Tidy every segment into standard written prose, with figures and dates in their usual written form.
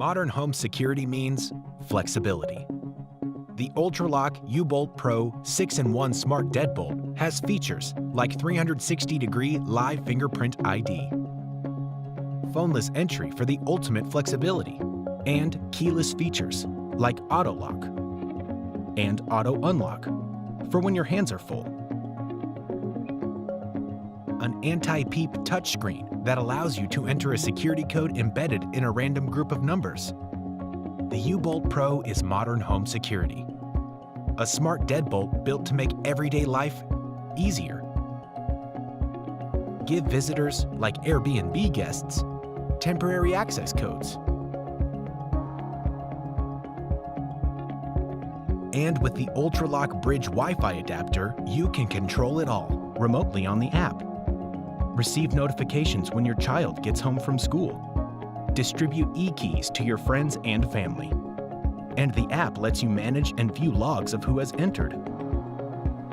Modern home security means flexibility. The Ultrabook U-Bolt Pro 6-in-1 Smart DeadBolt has features like 360-degree live fingerprint ID, phoneless entry for the ultimate flexibility, and keyless features like auto lock and auto unlock for when your hands are full. An anti-peep touchscreen that allows you to enter a security code embedded in a random group of numbers. The U-Bolt Pro is modern home security. A smart deadbolt built to make everyday life easier. Give visitors, like Airbnb guests, temporary access codes. And with the Ultrabook Bridge Wi-Fi adapter, you can control it all remotely on the app. Receive notifications when your child gets home from school. Distribute e-keys to your friends and family. And the app lets you manage and view logs of who has entered.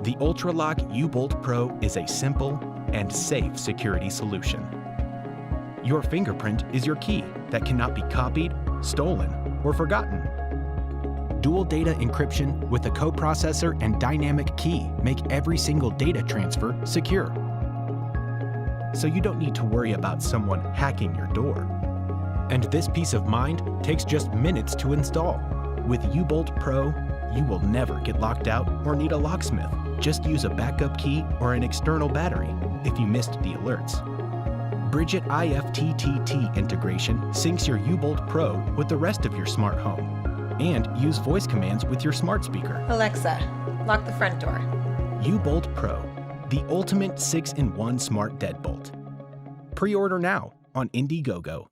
The Ultrabook U-Bolt Pro is a simple and safe security solution. Your fingerprint is your key that cannot be copied, stolen, or forgotten. Dual data encryption with a coprocessor and dynamic key make every single data transfer secure. So you don't need to worry about someone hacking your door. And this peace of mind takes just minutes to install. With U-Bolt Pro, you will never get locked out or need a locksmith. Just use a backup key or an external battery if you missed the alerts. Bridget IFTTT integration syncs your U-Bolt Pro with the rest of your smart home. And use voice commands with your smart speaker. Alexa, lock the front door. U-Bolt Pro, the ultimate 6-in-1 smart deadbolt. Pre-order now on Indiegogo.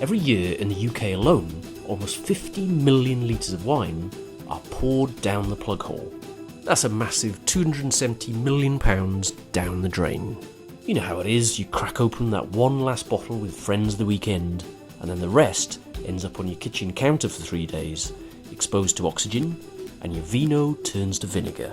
Every year in the UK alone, almost 50 million litres of wine are poured down the plug hole. That's a massive £270 million down the drain. You know how it is, you crack open that one last bottle with friends the weekend, and then the rest ends up on your kitchen counter for 3 days, exposed to oxygen, and your vino turns to vinegar.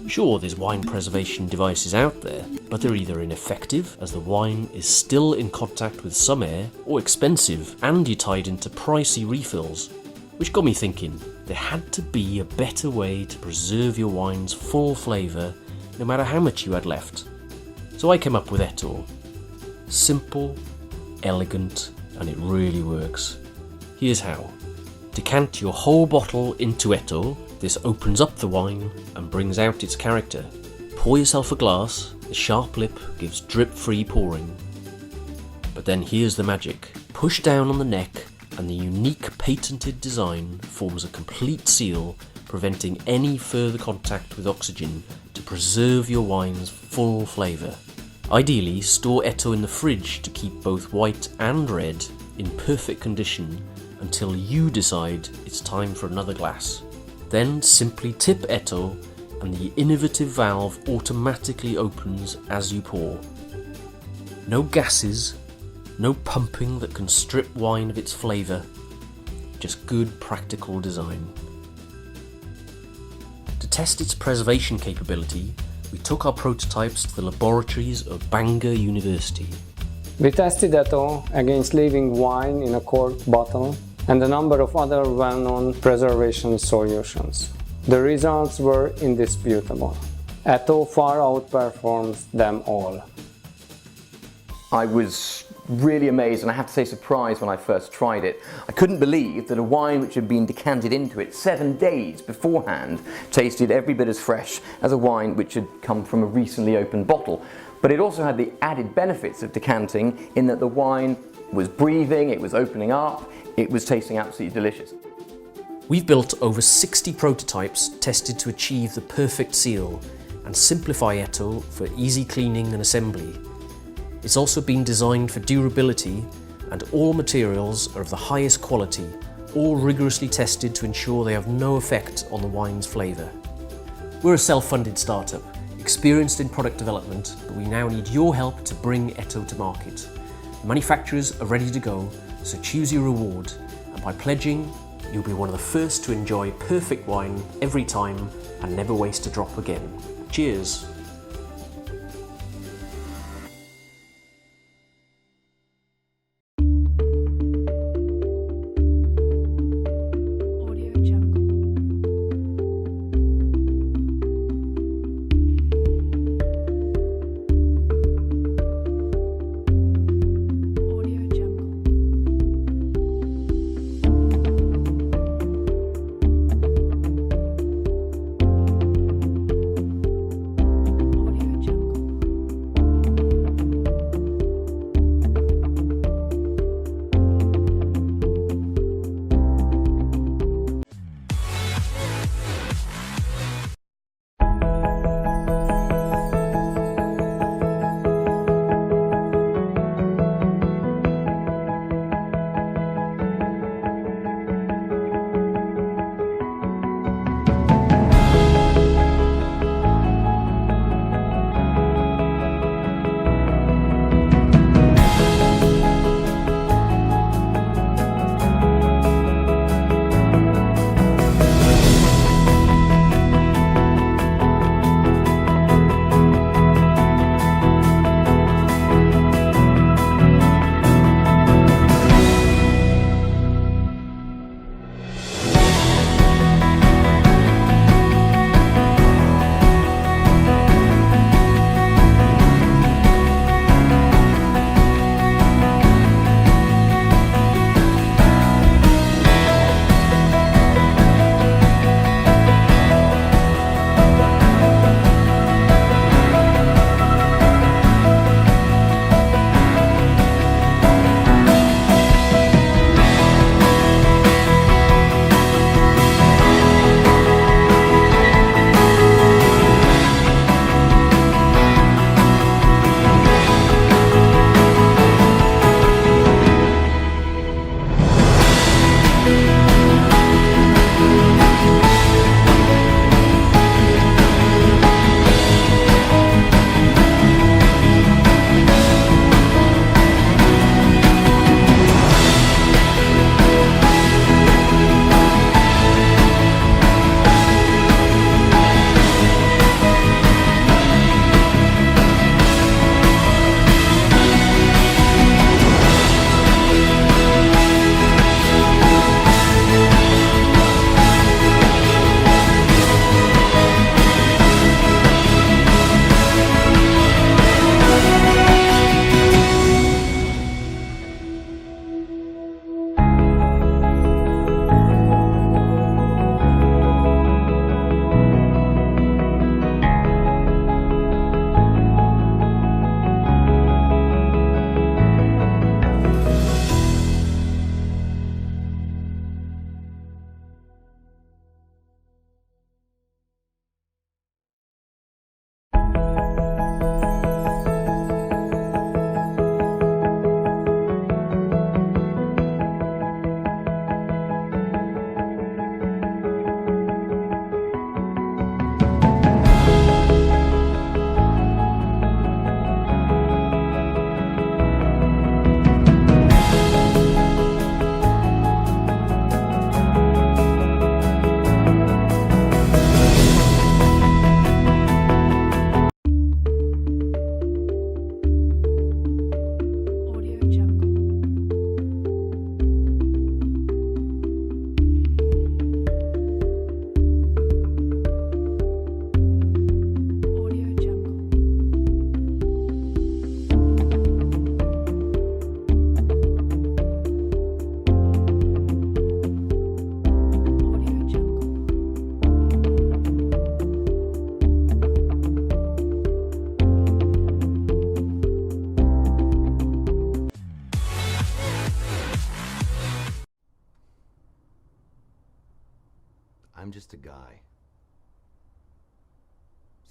Sure, there's wine preservation devices out there, but they're either ineffective, as the wine is still in contact with some air, or expensive, and you're tied into pricey refills. Which got me thinking, there had to be a better way to preserve your wine's full flavour, no matter how much you had left. So I came up with Eto. Simple, elegant, and it really works. Here's how. Decant your whole bottle into Eto. This opens up the wine and brings out its character. Pour yourself a glass, the sharp lip gives drip-free pouring. But then here's the magic. Push down on the neck and the unique patented design forms a complete seal, preventing any further contact with oxygen to preserve your wine's full flavour. Ideally, store Eto in the fridge to keep both white and red in perfect condition until you decide it's time for another glass. Then simply tip Eto and the innovative valve automatically opens as you pour. No gases, no pumping that can strip wine of its flavour, just good practical design. To test its preservation capability, we took our prototypes to the laboratories of Bangor University. We tested Eto against leaving wine in a corked bottle and a number of other well-known preservation solutions. The results were indisputable. Eto far outperforms them all. I was really amazed, and I have to say surprised when I first tried it. I couldn't believe that a wine which had been decanted into it 7 days beforehand tasted every bit as fresh as a wine which had come from a recently opened bottle. But it also had the added benefits of decanting in that the wine was breathing, it was opening up, it was tasting absolutely delicious. We've built over 60 prototypes tested to achieve the perfect seal and simplify Eto for easy cleaning and assembly. It's also been designed for durability, and all materials are of the highest quality, all rigorously tested to ensure they have no effect on the wine's flavour. We're a self-funded startup, experienced in product development, but we now need your help to bring Eto to market. The manufacturers are ready to go, so choose your reward, and by pledging, you'll be one of the first to enjoy perfect wine every time and never waste a drop again. Cheers!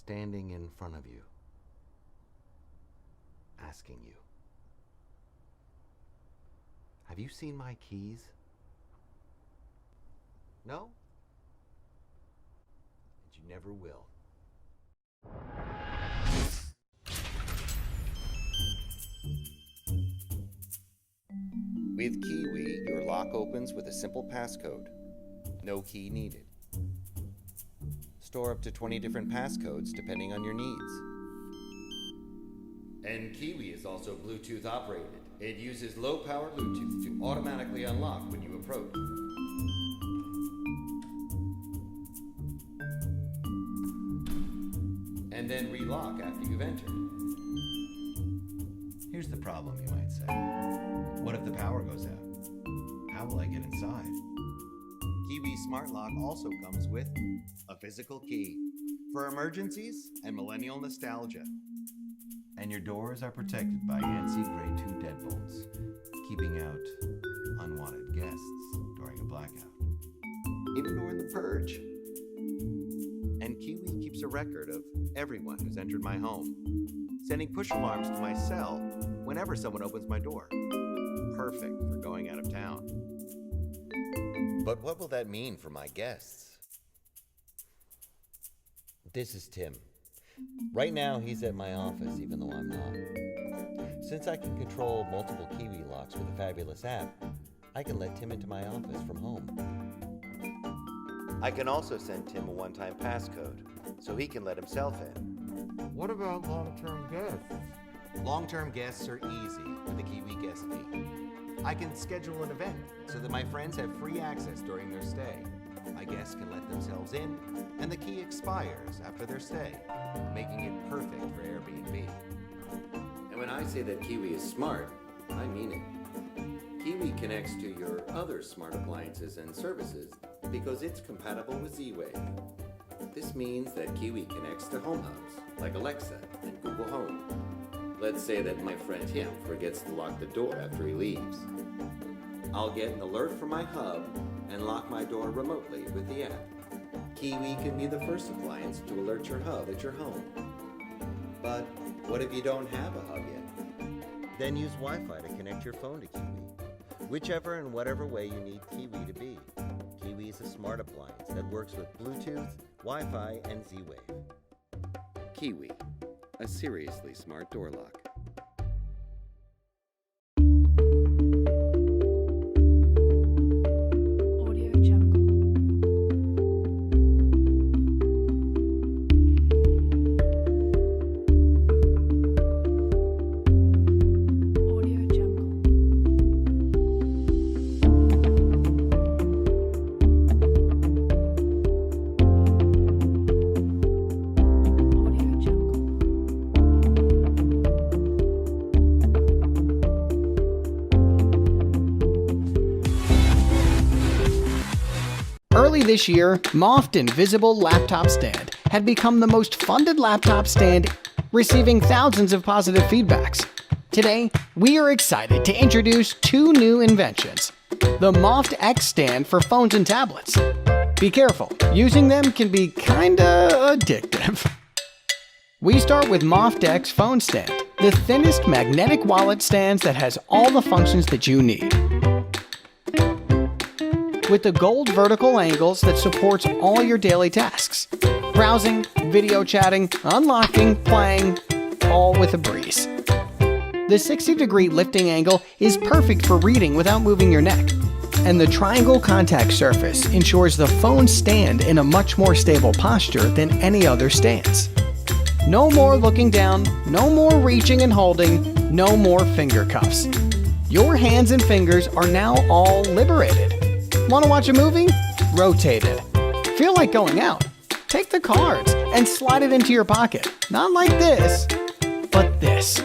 standing in front of you, asking you, have you seen my keys? No? And you never will. With KeyWe, your lock opens with a simple passcode. No key needed. Store up to 20 different passcodes depending on your needs. And KeyWe is also Bluetooth operated. It uses low-power Bluetooth to automatically unlock when you approach. And then relock after you've entered. Here's the problem, you might say. What if the power goes out? How will I get inside? KeyWe Smart Lock also comes with a physical key for emergencies and millennial nostalgia. And your doors are protected by ANSI Grade 2 DeadBolts, keeping out unwanted guests during a blackout, even during the purge. And KeyWe keeps a record of everyone who's entered my home, sending push alarms to my cell whenever someone opens my door. Perfect for going out of town. But what will that mean for my guests? This is Tim. Right now, he's at my office, even though I'm not. Since I can control multiple KeyWe locks with a fabulous app, I can let Tim into my office from home. I can also send Tim a one-time passcode, so he can let himself in. What about long-term guests? Long-term guests are easy with the KeyWe guest fee. I can schedule an event so that my friends have free access during their stay. My guests can let themselves in, and the key expires after their stay, making it perfect for Airbnb. And when I say that KeyWe is smart, I mean it. KeyWe connects to your other smart appliances and services because it's compatible with Z-Wave. This means that KeyWe connects to home hubs like Alexa and Google Home. Let's say that my friend Tim forgets to lock the door after he leaves. I'll get an alert from my hub and lock my door remotely with the app. KeyWe can be the first appliance to alert your hub at your home. But what if you don't have a hub yet? Then use Wi-Fi to connect your phone to KeyWe, whichever and whatever way you need KeyWe to be. KeyWe is a smart appliance that works with Bluetooth, Wi-Fi, and Z-Wave. KeyWe, a seriously smart door lock. Early this year, MOFT Invisible Laptop Stand had become the most funded laptop stand, receiving thousands of positive feedbacks. Today, we are excited to introduce two new inventions. The MOFT X stand for phones and tablets. Be careful, using them can be kinda addictive. We start with MOFT X phone stand, the thinnest magnetic wallet stand that has all the functions that you need. With the gold vertical angles that supports all your daily tasks. Browsing, video chatting, unlocking, playing, all with a breeze. The 60-degree lifting angle is perfect for reading without moving your neck. And the triangle contact surface ensures the phones stand in a much more stable posture than any other stands. No more looking down, no more reaching and holding, no more finger cuffs. Your hands and fingers are now all liberated. Want to watch a movie? Rotate it. Feel like going out? Take the cards and slide it into your pocket. Not like this, but this.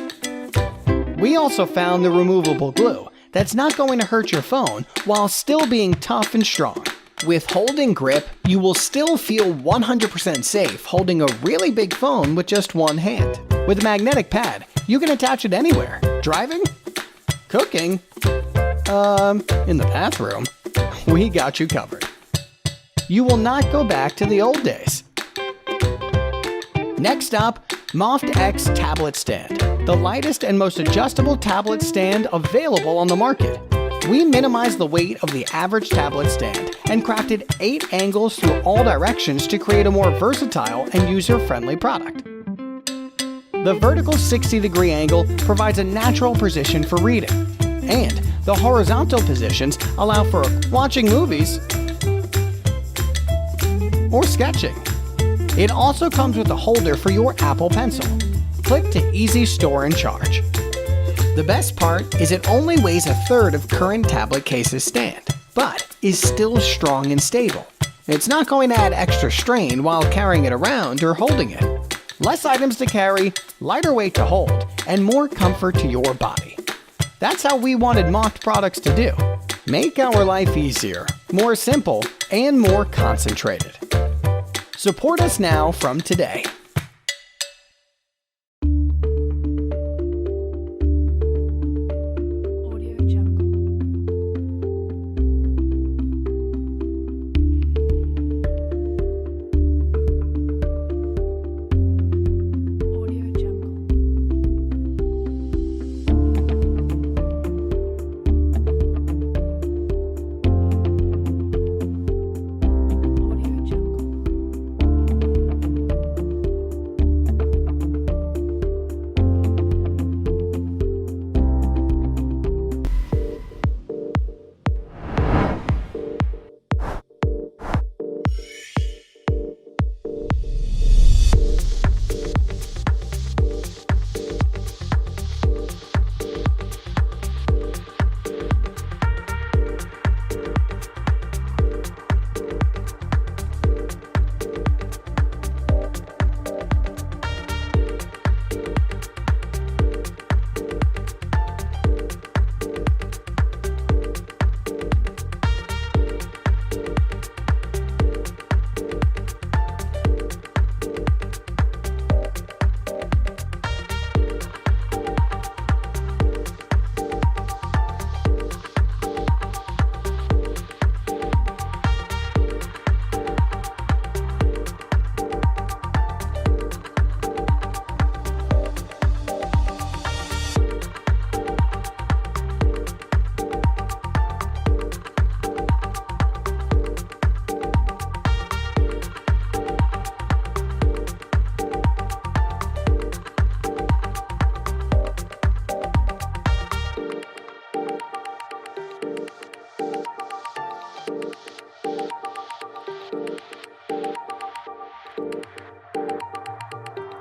We also found the removable glue that's not going to hurt your phone while still being tough and strong. With holding grip, you will still feel 100% safe holding a really big phone with just one hand. With a magnetic pad, you can attach it anywhere. Driving? Cooking? In the bathroom? We got you covered. You will not go back to the old days. Next up, MOFT X Tablet Stand, the lightest and most adjustable tablet stand available on the market. We minimized the weight of the average tablet stand and crafted 8 angles through all directions to create a more versatile and user-friendly product. The vertical 60-degree angle provides a natural position for reading, and the horizontal positions allow for watching movies or sketching. It also comes with a holder for your Apple Pencil. Click to easy store and charge. The best part is it only weighs a third of current tablet cases stand, but is still strong and stable. It's not going to add extra strain while carrying it around or holding it. Less items to carry, lighter weight to hold, and more comfort to your body. That's how we wanted MOFT products to do. Make our life easier, more simple, and more concentrated. Support us now from today.